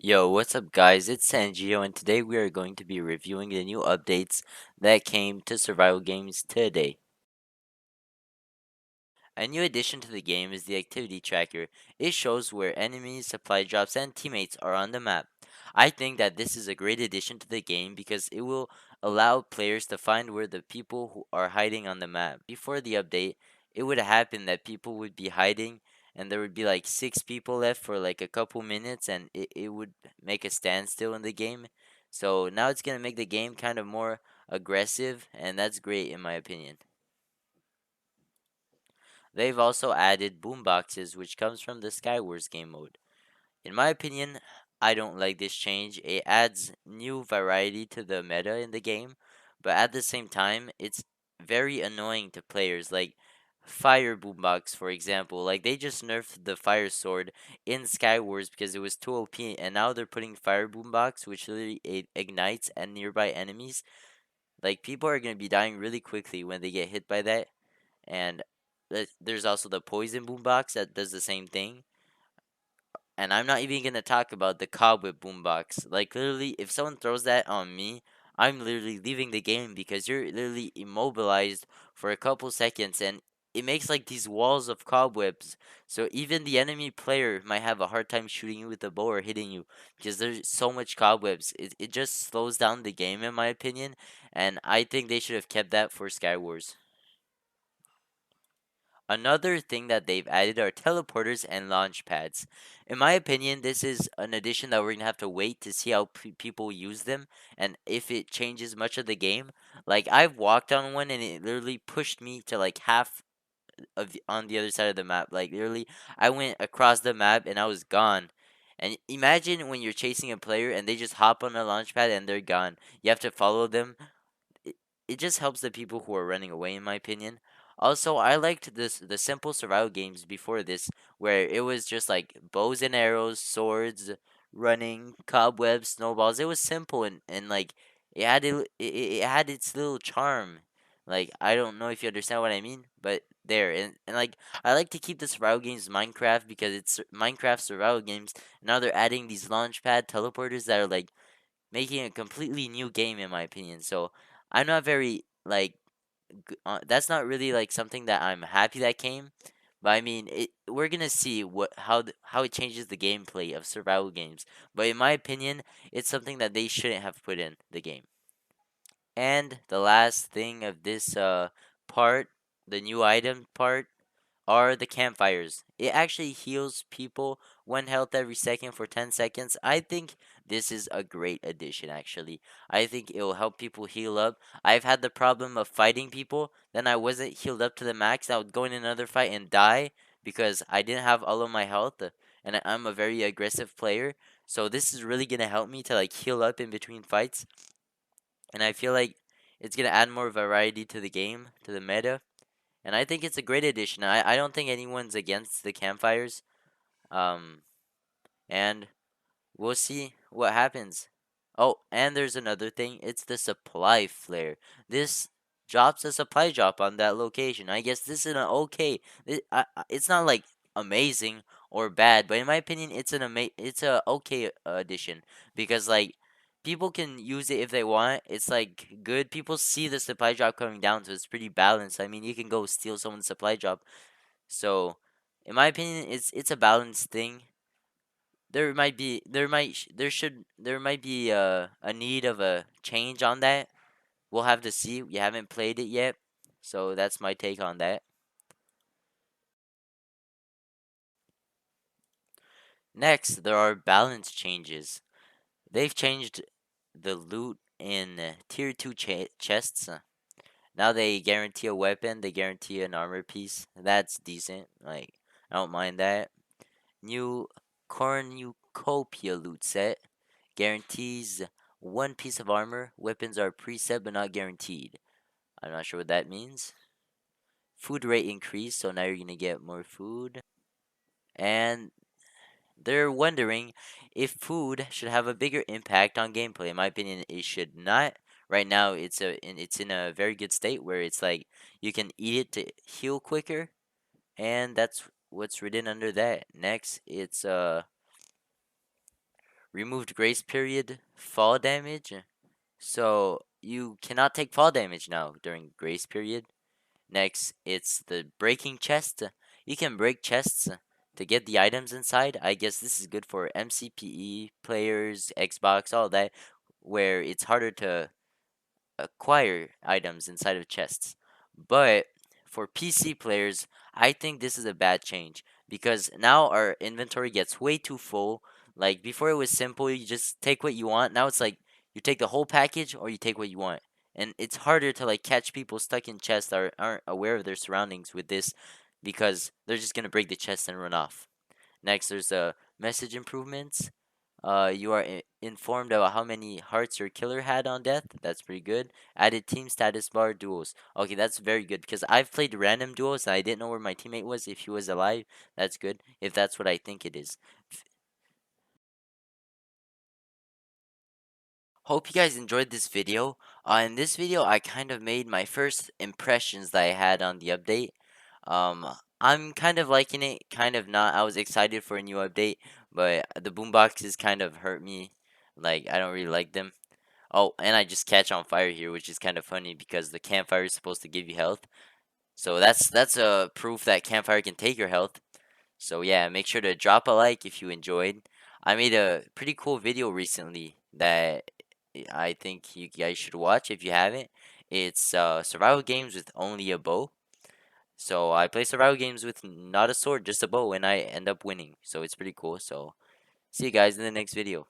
Yo, what's up guys? It's Sangio and today we are going to be reviewing the new updates that came to survival games today. A new addition to the game is the activity tracker. It shows where enemies, supply drops, and teammates are on the map. I think that this is a great addition to the game because it will allow players to find where the people who are hiding on the map. Before the update, it would happen that people would be hiding and there would be like six people left for like a couple minutes and it would make a standstill in the game. So now it's going to make the game kind of more aggressive and that's great in my opinion. They've also added boomboxes, which comes from the Skywars game mode. In my opinion, I don't like this change. It adds new variety to the meta in the game, but at the same time, it's very annoying to players. Like Fire Boombox, for example, like they just nerfed the Fire Sword in Skywars because it was too OP, and now they're putting Fire Boombox, which literally ignites and nearby enemies. Like people are gonna be dying really quickly when they get hit by that, and there's also the poison boombox that does the same thing. And I'm not even gonna talk about the cobweb boombox. Like literally, if someone throws that on me, I'm literally leaving the game because you're literally immobilized for a couple seconds, and it makes like these walls of cobwebs. So even the enemy player might have a hard time shooting you with a bow or hitting you because there's so much cobwebs. It just slows down the game in my opinion, and I think they should have kept that for Skywars. Another thing that they've added are teleporters and launch pads. In my opinion, this is an addition that we're gonna have to wait to see how people use them and if it changes much of the game. Like I've walked on one and it literally pushed me to like half of on the other side of the map. Like literally, I went across the map and I was gone. And imagine when you're chasing a player and they just hop on a launch pad and they're gone. You have to follow them it, it just helps the people who are running away in my opinion. Also, I liked the simple survival games before this where it was just like bows and arrows, swords, running, cobwebs, snowballs. It was simple and like it had its little charm. Like I don't know if you understand what I mean, but there and like I like to keep the survival games Minecraft because it's Minecraft survival games. Now they're adding these launchpad teleporters that are like making a completely new game in my opinion. So I'm not very like that's not really like something that I'm happy that came. But I mean, we're gonna see how it changes the gameplay of survival games. But in my opinion, it's something that they shouldn't have put in the game. And the last thing of this part, the new item part, are the campfires. It actually heals people 1 health every second for 10 seconds. I think this is a great addition, actually. I think it will help people heal up. I've had the problem of fighting people, then I wasn't healed up to the max. I would go in another fight and die because I didn't have all of my health, and I'm a very aggressive player. So this is really gonna help me to like heal up in between fights, and I feel like it's gonna add more variety to the game, to the meta, and I think it's a great addition. I don't think anyone's against the campfires. Um, and we'll see what happens. Oh, and there's another thing. It's the supply flare. This drops a supply drop on that location. I guess this is an okay. It's not like amazing or bad, but in my opinion, it's a okay addition because like people can use it if they want. It's like good. People see the supply drop coming down, so it's pretty balanced. I mean, you can go steal someone's supply drop. So, in my opinion, it's a balanced thing. There might be a need of a change on that. We'll have to see. We haven't played it yet, so that's my take on that. Next, there are balance changes. They've changed the loot in tier 2 chests. Now they guarantee a weapon, they guarantee an armor piece. That's decent. Like I don't mind that. New cornucopia loot set guarantees one piece of armor. Weapons are preset but not guaranteed. I'm not sure what that means. Food rate increase, so now you're gonna get more food. And they're wondering if food should have a bigger impact on gameplay. In my opinion, it should not. Right now, it's in a very good state where it's like you can eat it to heal quicker, and that's what's written under that. Next, it's removed grace period, fall damage. So you cannot take fall damage now during grace period. Next, it's the breaking chest. You can break chests to get the items inside. I guess this is good for MCPE players, Xbox, all that, where it's harder to acquire items inside of chests. But for PC players, I think this is a bad change because now our inventory gets way too full. Like before it was simple, you just take what you want. Now it's like you take the whole package or you take what you want. And it's harder to like catch people stuck in chests that aren't aware of their surroundings with this because they're just gonna break the chest and run off. Next, there's message improvements. You are informed about how many hearts your killer had on death. That's pretty good. Added team status bar duos. Okay, that's very good because I've played random duos and I didn't know where my teammate was if he was alive. That's good if that's what I think it is. Hope you guys enjoyed this video. In this video, I kind of made my first impressions that I had on the update. Um, I'm kind of liking it, kind of not. I was excited for a new update, but the boomboxes kind of hurt me. Like, I don't really like them. Oh, and I just catch on fire here, which is kind of funny because the campfire is supposed to give you health. So that's a proof that campfire can take your health. So yeah, make sure to drop a like if you enjoyed. I made a pretty cool video recently that I think you guys should watch if you haven't. It's survival games with only a bow. So I play survival games with not a sword, just a bow, and I end up winning. So it's pretty cool. So see you guys in the next video.